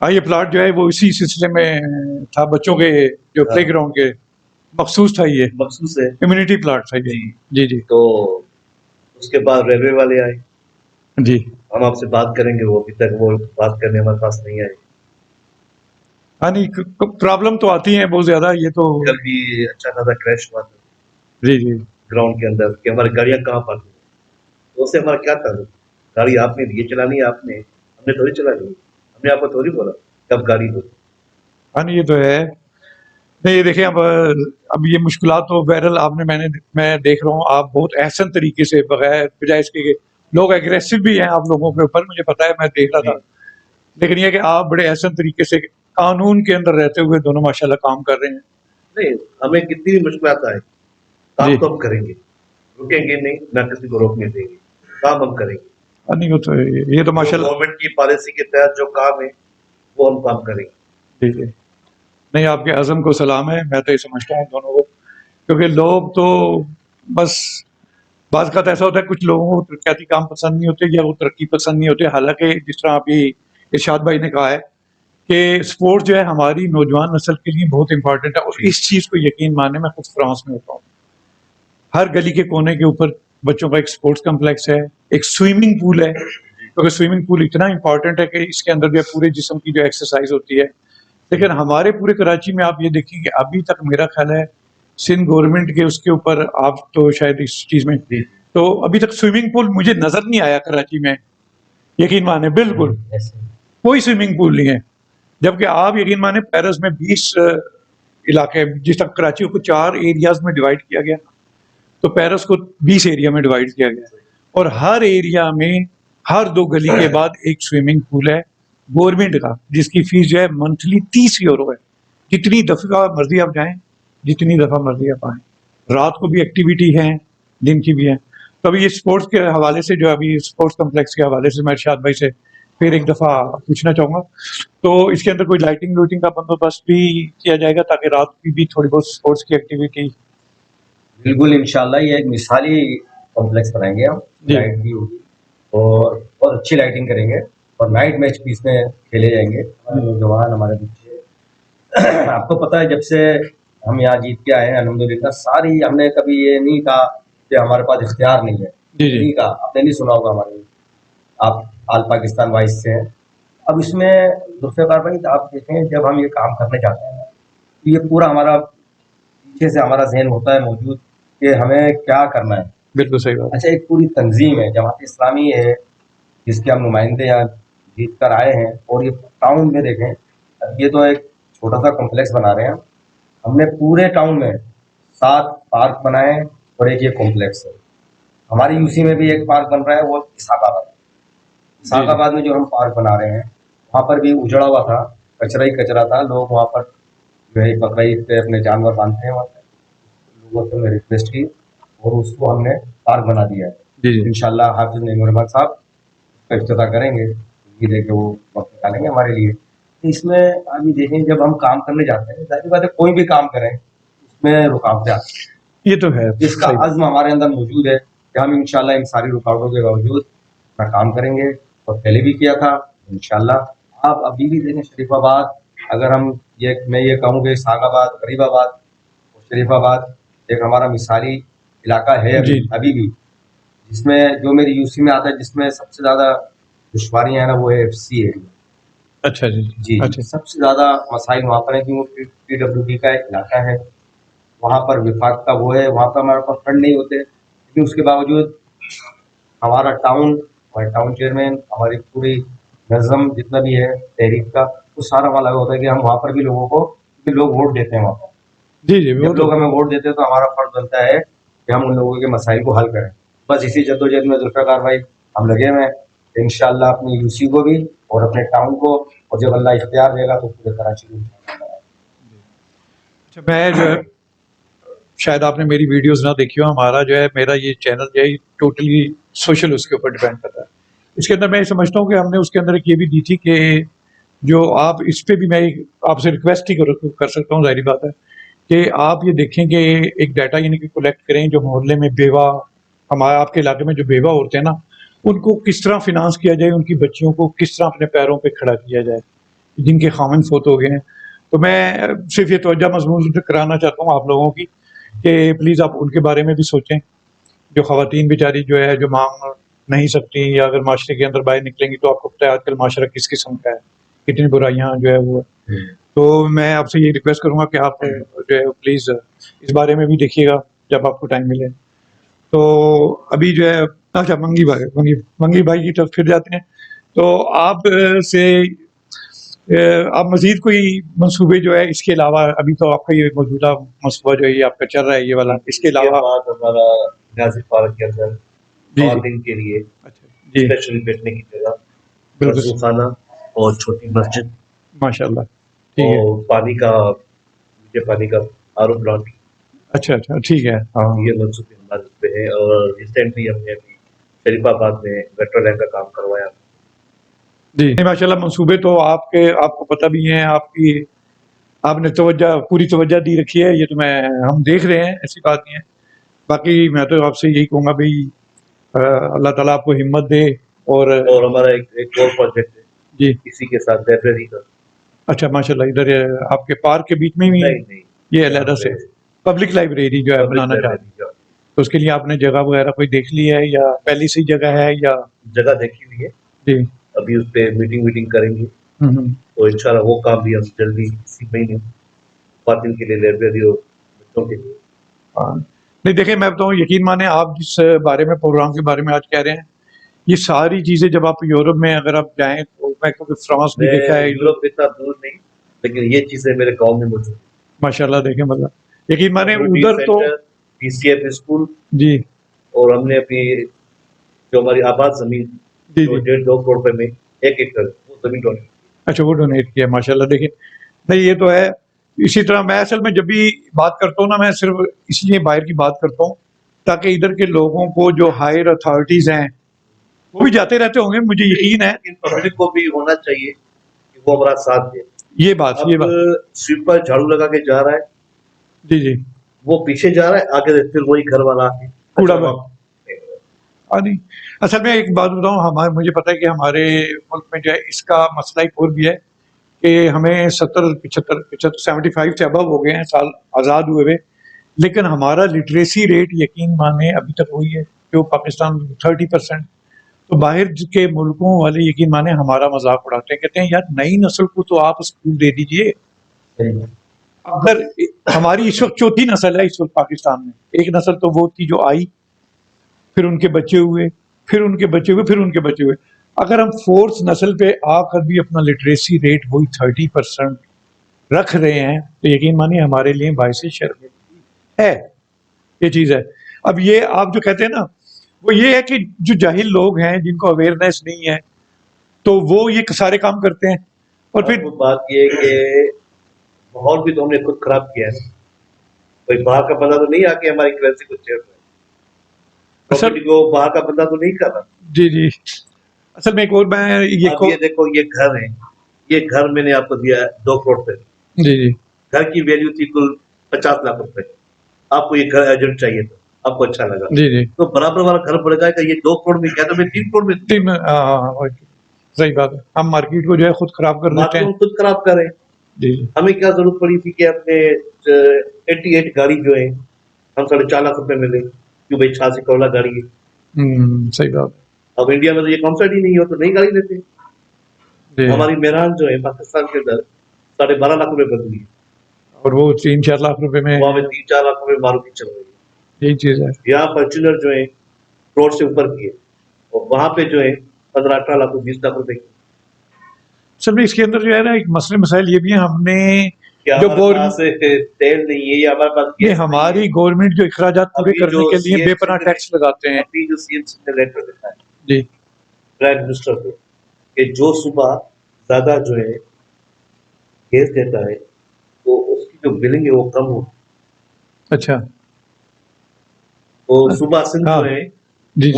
ہاں یہ پلاٹ جو ہے وہ اسی سلسلے میں تھا، بچوں کے جو پلے گراؤنڈ کے مخصوص تھا، یہ مخصوص ہے کمیونٹی پلاٹ تھا یہ. جی جی تو اس کے بعد ریلوے والے آئے، جی. ہم آپ سے بات کریں گے، وہ ابھی تک وہ بات کرنے ہمارے پاس نہیں آئے. ہاں نہیں پرابلم تو آتی ہیں بہت زیادہ، یہ تو. کل بھی اچھا خاصا کریش ہوا تھا جی جی. گراؤنڈ کے اندر کہ ہماری گاڑیاں کہاں پر ہیں. تو اس سے ہمارا کیا تعلق؟ گاڑی آپ نے یہ چلانی ہے، آپ نے، ہم نے تھوڑی چلانی ہے، ہم نے آپ کو تھوڑی بولا کب گاڑی ہو. ہاں نہیں یہ تو ہے. نہیں یہ دیکھیں اب یہ مشکلات تو بہرحال آپ نے میں دیکھ رہا ہوں آپ بہت احسن طریقے سے بغیر بجائے اس کے کہ لوگ ایگریسو بھی ہیں آپ لوگوں کے اوپر، مجھے پتا ہے، میں دیکھ رہا تھا. لیکن یہ کہ آپ بڑے احسن طریقے سے قانون کے اندر رہتے ہوئے دونوں ماشاءاللہ کام کر رہے ہیں. نہیں ہمیں کتنی بھی مشکلات آئے کام جی. تو ہم کریں گے، رکیں گے نہیں، نہ کسی کو روکنے دیں گے، کام ہم کریں گے. نہیں وہ تو یہ تو ماشاءاللہ. گورنمنٹ کی پالیسی کے تحت جو کام ہے وہ ہم کام کریں گے. جی جی. نہیں آپ کے عزم کو سلام ہے، میں تو یہ سمجھتا ہوں دونوں کو، کیونکہ لوگ تو بس بعض کا ایسا ہوتا ہے کچھ لوگوں کو ترقیاتی کام پسند نہیں ہوتے یا وہ ترقی پسند نہیں ہوتے. حالانکہ جس طرح ابھی ارشاد بھائی نے کہا ہے کہ اسپورٹ جو ہے ہماری نوجوان نسل کے لیے بہت امپورٹنٹ ہے، اور اس چیز کو یقین مانے میں خود فرانس میں ہوتا ہوں، ہر گلی کے کونے کے اوپر بچوں کا ایک اسپورٹس کمپلیکس ہے، ایک سوئمنگ پول ہے، کیونکہ سوئمنگ پول اتنا امپورٹنٹ ہے کہ اس کے اندر جو ہے پورے جسم کی جو ایکسرسائز ہوتی ہے. لیکن ہمارے پورے کراچی میں آپ یہ دیکھیں کہ ابھی تک میرا خیال ہے سندھ گورنمنٹ کے اس کے اوپر، آپ تو شاید اس چیز میں، تو ابھی تک سوئمنگ پول مجھے نظر نہیں آیا کراچی میں، یقین مانے بالکل کوئی سوئمنگ پول نہیں ہے. جبکہ آپ یقین مانے پیرس میں 20 علاقے، جس تک کراچی کو 4 ایریاز میں ڈیوائڈ کیا گیا، تو پیرس کو 20 ایریا میں ڈیوائڈ کیا گیا، اور ہر ایریا میں ہر 2 گلی کے بعد ایک سوئمنگ پول ہے گورنمنٹ کا، جس کی فیس جو ہے منتھلی 30 یورو ہے. جتنی دفعہ مرضی آپ جائیں، جتنی دفعہ مرضی آپ آئیں، رات کو بھی ایکٹیویٹی ہیں، دن کی بھی ہیں. تو ابھی یہ اسپورٹس کے حوالے سے جو ابھی اسپورٹس کمپلیکس کے حوالے سے میں ارشاد بھائی سے پھر ایک دفعہ پوچھنا چاہوں گا، تو اس کے اندر کوئی لائٹنگ وائٹنگ کا بندوبست بھی کیا جائے گا تاکہ رات کی بھی تھوڑی بہت اسپورٹس کی ایکٹیویٹی. بالکل انشاءاللہ یہ ایک مثالی کمپلیکس بنائیں گے ہم، جی. لائٹ بھی ہوگی اور بہت اچھی لائٹنگ کریں گے، اور نائٹ میچ بھی اس میں کھیلے جائیں گے. ہمارے نوجوان، ہمارے بچے، آپ کو پتہ ہے جب سے ہم یہاں جیت کے آئے ہیں الحمدللہ، ساری ہم نے کبھی یہ نہیں کہا کہ ہمارے پاس اختیار نہیں ہے، جی جی. نہیں کہا. آپ نے نہیں سنا ہوگا ہمارے، آپ آل پاکستان وائس سے ہیں. اب اس میں ذوالفقار بھائی آپ دیکھیں جب ہم یہ کام کرنے جاتے ہیں تو یہ پورا ہمارا پیچھے سے ہمارا ذہن ہوتا ہے موجود کہ ہمیں کیا کرنا ہے. بالکل صحیح بات. اچھا ایک پوری تنظیم ہے جماعت اسلامی ہے جس کے ہم نمائندے یہاں جیت کر آئے ہیں، اور یہ ٹاؤن میں دیکھیں، اب یہ تو ایک چھوٹا سا کمپلیکس بنا رہے ہیں ہم نے پورے ٹاؤن میں 7 پارک بنائے ہیں اور ایک یہ کمپلیکس ہے. ہماری یو سی میں بھی ایک پارک بن رہا ہے، وہ اسحاق آباد. اسحاق آباد میں جو ہم پارک بنا رہے ہیں وہاں پر بھی اجڑا ہوا تھا، کچرا ہی کچرا تھا، لوگ وہاں پر جو ہے بقرعید پہ اپنے جانور باندھتے ہیں وہاں پہ. لوگوں سے میں ریکویسٹ کی اور اس کو ہم نے پارک بنا دیا ہے. جی جی. انشاءاللہ حافظ نعیم الرحمان صاحب اس کا افتتاح کریں گے، امید ہے کہ وہ وقت نکالیں گے ہمارے لیے. اس میں ابھی دیکھیں جب ہم کام کرنے جاتے ہیں، ظاہر بات ہے کوئی بھی کام کریں اس میں رکاوٹیں آتی ہیں. یہ تو ہے. اس کا عزم ہمارے اندر موجود ہے کہ ہم انشاءاللہ ان ساری رکاوٹوں کے باوجود اپنا کام کریں گے، اور پہلے بھی کیا تھا انشاءاللہ. آپ ابھی بھی دیکھیں شریف آباد، اگر ہم میں یہ کہوں کہ اسحاق آباد، غریب آباد اور شریف آباد ایک ہمارا مثالی علاقہ ہے ابھی بھی، جس میں جو میری یو سی میں آتا ہے، جس میں سب سے زیادہ دشواریاں ہیں نا وہ ہے ایف سی ایریا. اچھا جی جی اچھا. سب سے زیادہ مسائل وہاں پر ہیں کیونکہ پی ڈبلیو ڈی کا ایک علاقہ ہے، وہاں پر وفاق کا وہ ہے، وہاں پر ہمارے پاس فنڈ نہیں ہوتے. لیکن اس کے باوجود ہمارا ٹاؤن، ہمارے ٹاؤن چیئرمین، ہماری پوری نظم جتنا بھی ہے تحریک کا، وہ سارا وہاں لگا ہوتا ہے کہ ہم وہاں پر بھی لوگوں کو، لوگ ووٹ دیتے ہیں وہاں پر. جی جی. جب لوگ ہمیں ووٹ دیتے ہیں تو ہمارا فرض بنتا ہے کہ ہم ان لوگوں کے مسائل کو حل کریں. بس اسی جدوجہد میں ذوالفقار بھائی ہم لگے ہوئے ہیں انشاءاللہ اپنی یو سی کو بھی اور اپنے ٹاؤن کو، اور جب اللہ اختیار دے گا تو پورے کراچی کو. اچھا میں جو ہے، شاید آپ نے میری ویڈیوز نہ دیکھی ہو، ہمارا جو ہے میرا یہ چینل جو ہے ٹوٹلی سوشل اس کے اوپر ڈیپینڈ کرتا ہے. اس کے اندر میں یہ سمجھتا ہوں کہ ہم نے اس کے اندر ایک یہ بھی دی تھی کہ جو آپ اس پہ بھی میں آپ سے ریکویسٹ ہی کر سکتا ہوں، ظاہری بات ہے کہ آپ یہ دیکھیں کہ ایک ڈیٹا یعنی کہ کلیکٹ کریں جو محلے میں بیوہ، ہمارے آپ کے علاقے میں جو بیوہ عورتیں ہیں نا، ان کو کس طرح فنانس کیا جائے، ان کی بچیوں کو کس طرح اپنے پیروں پہ کھڑا کیا جائے. جن کے خامن فوت ہو گئے ہیں. تو میں صرف یہ توجہ مضمون کرانا چاہتا ہوں آپ لوگوں کی کہ پلیز آپ ان کے بارے میں بھی سوچیں. جو خواتین بیچاری جو ہے جو مانگ نہیں سکتی یا اگر معاشرے کے اندر باہر نکلیں گی تو آپ کو پتہ ہے آج کل معاشرہ کس قسم کا ہے, کتنی برائیاں جو ہے وہ. تو میں آپ سے یہ ریکویسٹ کروں گا کہ آپ جو ہے پلیز اس بارے میں بھی دیکھیے گا جب آپ کو ٹائم ملے. تو ابھی جو ہے اچھا منگی بھائی کی طرف پھر جاتے ہیں. تو آپ سے آپ مزید کوئی منصوبے جو ہے اس کے علاوہ, ابھی تو آپ کا یہ موجودہ منصوبہ جو ہے یہ آپ کا چل رہا ہے یہ والا, اس کے علاوہ بعد ہمارا غازی پارک کے اندر جی خواتین کے لیے اچھا جی اسپیشلی بیٹھنے کی جگہ, بالکل وضو خانہ اور چھوٹی مسجد ماشاء اللہ ٹھیک ہے. اور پانی کا آر او پلانٹ, اچھا ٹھیک ہے. ہاں یہ منصوبے ہمارے اس پہ ہے. اور ریسنٹلی ہم نے ابھی شریف آباد میں گٹر لائن کا کام کروایا. جی ماشاء اللہ منصوبے تو آپ کو پتہ بھی ہیں, آپ نے پوری توجہ دی رکھی ہے, یہ تو ہم دیکھ رہے ہیں, ایسی بات نہیں ہے. باقی میں تو آپ سے یہی کہوں گا بھائی اللہ تعالیٰ آپ کو ہمت دے. اور ہمارا ایک اور پروجیکٹ ہے جی اسی کے ساتھ لائبریری کا. اچھا ماشاء اللہ, ادھر آپ کے پارک کے بیچ میں بھی نہیں یہ علیحدہ سے پبلک لائبریری جو ہے بنانا چاہتے ہیں, تو اس کے لیے آپ نے جگہ وغیرہ کوئی دیکھ لی ہے یا پہلی سی جگہ ہے یا؟ جگہ دیکھی ہوئی ہے جی ابھی اس پہ میٹنگ کریں گے. تو انشاءاللہ وہ کام بھی ہم جلدی اسی مہینے خواتین کے لیے لائبریری اور بچوں کے لیے. نہیں دیکھیں میں بتاؤں, یقین مانیں آپ جس بارے میں پروگرام کے بارے میں آج کہہ رہے ہیں, یہ ساری چیزیں جب آپ یورپ میں اگر آپ جائیں تو میں کیونکہ فرانس بھی دیکھا ہے, یورپ اتنا دور نہیں, لیکن یہ چیزیں میرے گاؤں میں موجود ہیں. ماشاء اللہ دیکھیں مطلب یقین مانیں ادھر تو PCF اسکول, جی اور ہم نے اپنی جو ہماری آباد زمین جی 1.5-2 کروڑ روپے میں 1 ایکڑ وہ زمین ڈونیٹ. اچھا وہ ڈونیٹ کیا, ماشاء اللہ. دیکھیں نہیں یہ تو ہے. اسی طرح میں اصل میں جب بھی بات کرتا ہوں نا, میں صرف اس لیے باہر کی بات کرتا ہوں تاکہ ادھر کے لوگوں کو جو ہائر اتھارٹیز ہیں وہ بھی جاتے رہتے ہوں گے, مجھے یقین ہے. پبلک کو بھی ہونا چاہیے کہ وہ ہمارا ساتھ دے. یہ بات سویپر جھاڑو لگا کے جا رہا ہے, جی وہ پیچھے جا رہا ہے, آگے سے پھر وہی گھر والا آ کے کوڑا نہیں. اصل میں ایک بات بتاؤں, مجھے پتا ہے کہ ہمارے ملک میں جو ہے اس کا مسئلہ ایک اور بھی ہے کہ ہمیں 75 سے ابو ہو گئے ہیں سال آزاد ہوئے ہوئے, لیکن ہمارا لٹریسی ریٹ یقین مانے ابھی تک وہی ہے جو پاکستان 30%. تو باہر کے ملکوں والے یقین مانے ہمارا مذاق اڑاتے ہیں, کہتے ہیں یار نئی نسل کو تو آپ اسکول دے دیجئے. اگر ہماری اس وقت چوتھی نسل ہے اس وقت پاکستان میں, ایک نسل تو وہ تھی جو آئی, پھر ان کے بچے ہوئے, پھر ان کے بچے ہوئے, پھر ان کے بچے ہوئے. اگر ہم فورتھ نسل پہ آ کر بھی اپنا لٹریسی ریٹ وہی 30% رکھ رہے ہیں تو یقین مانیے ہمارے لیے باعث شرم ہے, یہ چیز ہے. اب یہ آپ جو کہتے ہیں نا وہ یہ ہے کہ جو جاہل لوگ ہیں جن کو اویئرنیس نہیں ہے تو وہ یہ سارے کام کرتے ہیں. اور پھر بات یہ ہے کہ ماحول بھی تو ہم نے خود خراب کیا ہے. کوئی باہر کا بندہ تو نہیں آ کے ہماری کرنسی کو چیئر کو باہر کا بندہ تو نہیں کر رہا. جی اصل میں ایک اور میں یہ دیکھو یہ گھر ہے, یہ گھر میں نے آپ کو دیا 2 کروڑ روپے. جی گھر کی ویلیو تھی کل 50 لاکھ روپے. آپ کو یہ گھر ایجنٹ چاہیے تھا, آپ کو اچھا لگا, جی تو برابر والا گھر پڑ جائے گا. یہ 2 کروڑ میں کیا تھا, میں 3 کروڑ میں. صحیح بات ہے, ہم مارکیٹ کو جو ہے خود خراب کر دیتے ہیں. خود خراب کریں. جی ہمیں کیا ضرورت پڑی تھی کہ اپنے 88 گاڑی جو ہے ہم 4.5 لاکھ روپے میں لیں, کیوں بھائی 86 کروڑ گاڑی ہے. صحیح بات. اب انڈیا میں تو یہ کانسیپٹ ہی نہیں ہو تو نئی گاڑی لیتے ہیں. ہماری میران جو ہے پاکستان کے اندر 12.5 لاکھ روپے بدلی ہے, اور وہ 3-4 لاکھ روپے میں وہاں 3-4 لاکھ روپے ماروتی چل رہی ہے. یہی چیز ہے. یہاں فارچونر جو ہے کروڑ سے اوپر کی ہے, اور وہاں پہ جو ہے 15-18 لاکھ 20 لاکھ روپے کی. سب اس کے اندر جو ہے نا ایک مسئلے مسائل یہ بھی ہیں, ہم نے جو تیل نہیں ہے یہ ہمارے پاس, یہ ہماری گورنمنٹ جو اخراجات پورے کرنے کے لیے بے پناہ ٹیکس لگاتے ہیں. ابھی جو CM نے لیٹر لکھا ہے جی پرائم منسٹر کو کہ جو صبح زیادہ جو ہے گیس دیتا ہے تو اس کی جو بلنگ ہے وہ کم ہو. اچھا تو صبح سندھ جو ہے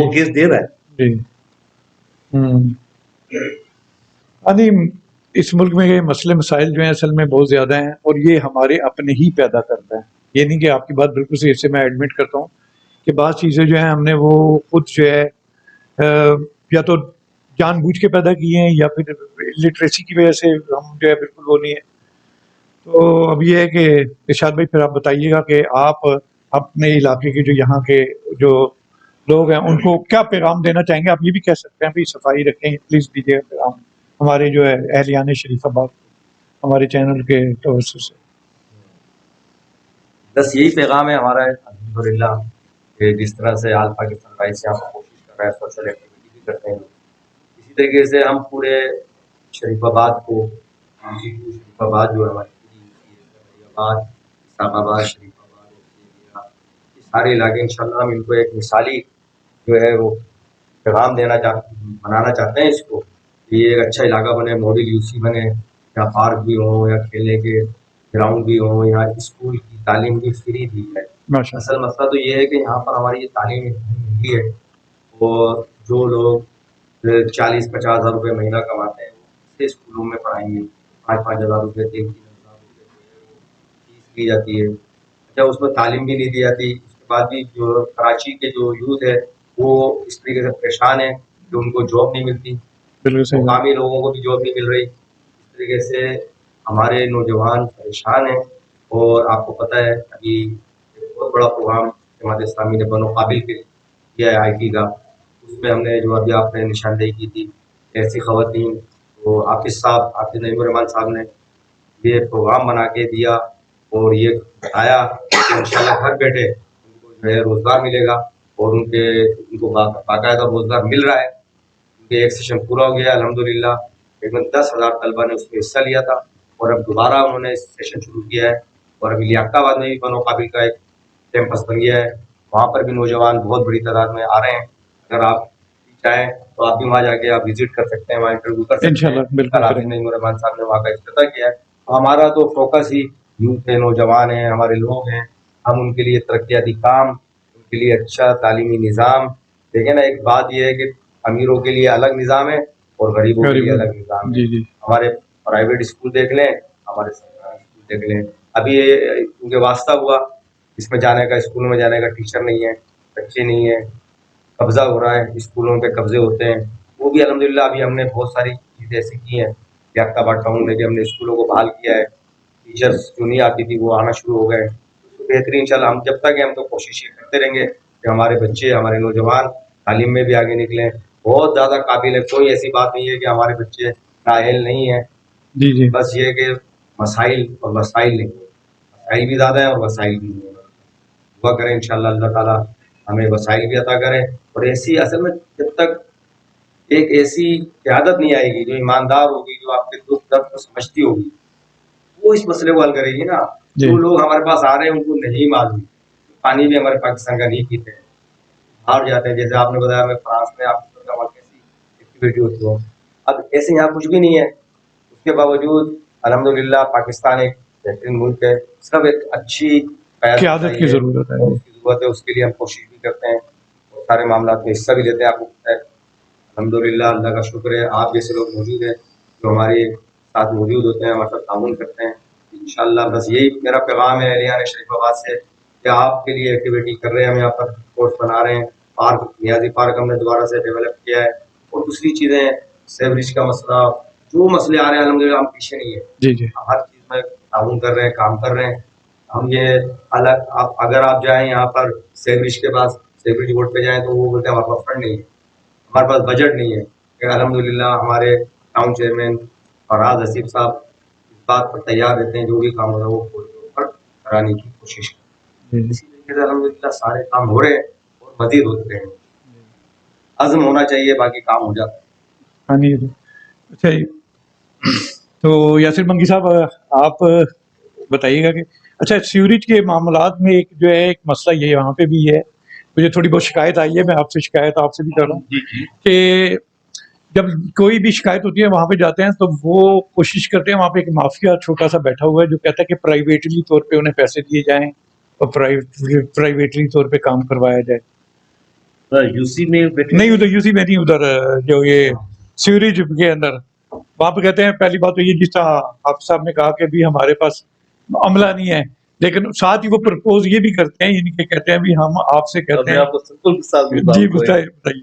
وہ گیس دے رہا ہے. جی اس ملک میں یہ مسئلے مسائل جو ہیں اصل میں بہت زیادہ ہیں, اور یہ ہمارے اپنے ہی پیدا کرتا ہے. یہ نہیں کہ آپ کی بات بالکل صحیح سے میں ایڈمٹ کرتا ہوں کہ بعض چیزیں جو ہیں ہم نے وہ خود جو ہے یا تو جان بوجھ کے پیدا کیے ہیں یا پھر لٹریسی کی وجہ سے ہم جو ہے بالکل وہ نہیں ہے. تو اب یہ ہے کہ ارشاد بھائی پھر آپ بتائیے گا کہ آپ اپنے علاقے کے جو یہاں کے جو لوگ ہیں ان کو کیا پیغام دینا چاہیں گے. آپ یہ بھی کہہ سکتے ہیں بھی صفائی رکھیں, پلیز دیجیے گا پیغام ہمارے جو ہے اہلیان شریف آباد ہمارے چینل کے توسط سے. بس یہی پیغام ہے ہمارا الحمدللہ کہ جس طرح سے آل پاکستان بھائی سے ہم کوشش کر رہے ہیں, سوشل ایکٹیویٹی بھی کرتے ہیں, اسی طریقے سے ہم پورے شریف آباد کو شریف آباد جو ہماری آباد اسلام آباد شریف آباد یہ سارے علاقے انشاءاللہ ہم ان کو ایک مثالی جو ہے وہ پیغام بنانا چاہتے ہیں اس کو کہ یہ ایک اچھا علاقہ بنے, ماڈل یو سی بنے, یا پارک بھی ہوں یا کھیلنے کے گراؤنڈ بھی ہوں, یا اسکول کی تعلیم بھی فری دی ہے. ماشاء اصل مسئلہ تو یہ ہے کہ یہاں پر ہماری یہ تعلیم ملی ہے, اور جو لوگ 40-50 ہزار روپے مہینہ کماتے ہیں وہ اسکولوں میں پڑھائیں گے, 5-5 ہزار روپے 3-3 ہزار روپے فیس لی جاتی ہے. اچھا اس میں تعلیم بھی نہیں دی جاتی. اس کے بعد بھی جو کراچی کے جو یوتھ ہے وہ اس طریقے سے پریشان ہے کہ ان کو جاب نہیں ملتی, بالکل صحیح. مقامی لوگوں کو بھی جاب نہیں مل رہی. اس طریقے سے ہمارے نوجوان پریشان ہیں. اور آپ کو پتہ ہے ابھی ایک بہت بڑا پروگرام جماعت اسلامی نے بنو قابل کے کیا ہے آئی ٹی کا, اس میں ہم نے جو ابھی آپ نے نشاندہی کی تھی ایسی خواتین, تو حافظ نعیم الرحمان صاحب نے یہ پروگرام بنا کے دیا اور یہ بتایا کہ انشاءاللہ گھر بیٹھے ان کو جو ہے روزگار ملے گا, اور ان کو باقاعدہ روزگار مل رہا ہے. ایک سیشن پورا ہو گیا الحمدللہ, تقریباً 10,000 طلبہ نے اس میں حصہ لیا تھا, اور اب دوبارہ انہوں نے سیشن شروع کیا ہے. اور ابھی لیاقت آباد میں بھی بنو قابل کا ایک کیمپس بن گیا ہے, وہاں پر بھی نوجوان بہت بڑی تعداد میں آ رہے ہیں. اگر آپ چاہیں تو آپ بھی وہاں جا کے آپ وزٹ کر سکتے ہیں, وہاں انٹرویو کر سکتے ہیں. انشاءاللہ بالکل حافظ نعیم الرحمان صاحب نے وہاں کا افتتاح کیا ہے. ہمارا تو فوکس ہی یوتھ ہے, نوجوان ہیں, ہمارے لوگ ہیں, ہم ان کے لیے ترقیاتی کام, ان کے لیے اچھا تعلیمی نظام. دیکھیں نا, ایک بات یہ ہے کہ امیروں کے لیے الگ نظام ہے اور غریبوں کے لیے الگ نظام ہے. جی جی ہمارے پرائیویٹ اسکول دیکھ لیں, ہمارے سرکاری اسکول دیکھ لیں. ابھی کیونکہ واسطہ ہوا اس میں جانے کا, اسکولوں میں جانے کا, ٹیچر نہیں ہے, بچے نہیں ہیں, قبضہ ہو رہا ہے, اسکولوں پہ قبضے ہوتے ہیں. وہ بھی الحمدللہ ابھی ہم نے بہت ساری چیزیں ایسی کی ہیں. لیاقت آباد ٹاؤن میں بھی ہم نے اسکولوں کو بحال کیا ہے, ٹیچرس جو نہیں آتی تھی وہ آنا شروع ہو گئے. بہترین انشاءاللہ ہم جب تک ہم تو کوشش یہ کرتے رہیں گے کہ ہمارے بچے, ہمارے نوجوان تعلیم میں بھی آگے نکلیں. بہت زیادہ قابل ہے, کوئی ایسی بات نہیں ہے کہ ہمارے بچے نااہل نہیں ہیں. جی جی بس یہ کہ مسائل اور وسائل نہیں, مسائل بھی زیادہ ہیں اور وسائل بھی نہیں ہیں. دعا کریں انشاءاللہ اللہ تعالیٰ ہمیں وسائل بھی عطا کرے. اور ایسی اصل میں جب تک ایک ایسی قیادت نہیں آئے گی جو ایماندار ہوگی, جو آپ کے دکھ درد کو سمجھتی ہوگی, وہ اس مسئلے کو حل کرے گی نا. جو لوگ ہمارے پاس آ رہے ہیں ان کو نہیں معلوم, پانی بھی ہمارے پاکستان کا نہیں پیتے ہیں, باہر جاتے ہیں. جیسے آپ نے بتایا میں فرانس میں, آپ کو کیسی ایکٹیویٹی ہوتی ہو. اب ایسے یہاں کچھ بھی نہیں ہے, اس کے باوجود الحمدللہ پاکستان ایک بہترین ملک ہے. سب ایک اچھی قیادت کی ضرورت ہے. اس کی ضرورت ہے, اس کے لیے ہم کوشش بھی کرتے ہیں, اور سارے معاملات میں حصہ بھی لیتے ہیں. آپ کو پتہ ہے الحمدللہ اللہ کا شکر ہے آپ جیسے لوگ موجود ہیں جو ہمارے ساتھ موجود ہوتے ہیں, ہمارے ساتھ تعاون کرتے ہیں. انشاءاللہ بس یہی میرا پیغام ہے اہلیان شریف آباد سے کہ آپ کے لیے ایکٹیویٹی کر رہے ہیں. ہم یہاں پر کورس بنا رہے ہیں, پارک نیازی پارک ہم نے دوبارہ سے ڈیولپ کیا ہے, اور دوسری چیزیں سیوریج کا مسئلہ, جو مسئلے آ رہے ہیں الحمدللہ ہم پیچھے نہیں ہیں. جی جی ہر چیز میں تعاون کر رہے ہیں, کام کر رہے ہیں. ہم یہ اگر آپ جائیں یہاں پر سیوریج کے پاس, سیوریج بورڈ پہ جائیں تو وہ بولتے ہیں ہمارے پاس فنڈ نہیں ہے, ہمارے پاس بجٹ نہیں ہے. الحمدللہ ہمارے ٹاؤن چیئرمین فراز حسیب صاحب اس بات پر تیار رہتے ہیں, جو بھی کام ہو رہا ہے وہ پورے اوپر کرانے کی کوشش کرتے ہیں. اسی طریقے سے الحمدللہ سارے کام ہو رہے ہیں اور مزید ہوتے ہیں. عزم ہونا چاہیے, باقی کام ہو جاتا ہے. ہاں جی. اچھا جی, تو یاسر منگی صاحب آپ بتائیے گا کہ اچھا سیوریج کے معاملات میں ایک جو ہے ایک مسئلہ یہ وہاں پہ بھی ہے, مجھے تھوڑی بہت شکایت آئی ہے, میں آپ سے شکایت آپ سے بھی کر رہا ہوں کہ جب کوئی بھی شکایت ہوتی ہے وہاں پہ جاتے ہیں تو وہ کوشش کرتے ہیں, وہاں پہ ایک مافیا چھوٹا سا بیٹھا ہوا ہے جو کہتا ہے کہ پرائیویٹلی طور پہ انہیں پیسے دیے جائیں اور پرائیویٹلی طور پہ کام کروایا جائے. یوسی میں نہیں ادھر یوسی میں نہیں, ادھر جو یہ سیوریج کے اندر وہاں پہ کہتے ہیں پہلی بات تو یہ جس طرح آپ صاحب نے کہا کہ بھی ہمارے پاس عملہ نہیں ہے, لیکن ساتھ ہی وہ پرپوز یہ بھی کرتے ہیں, یعنی کہ کہتے ہیں بھی ہم آپ سے کہتے ہیں. آپ کو سمپل کے ساتھ جی بتائیے.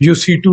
UC2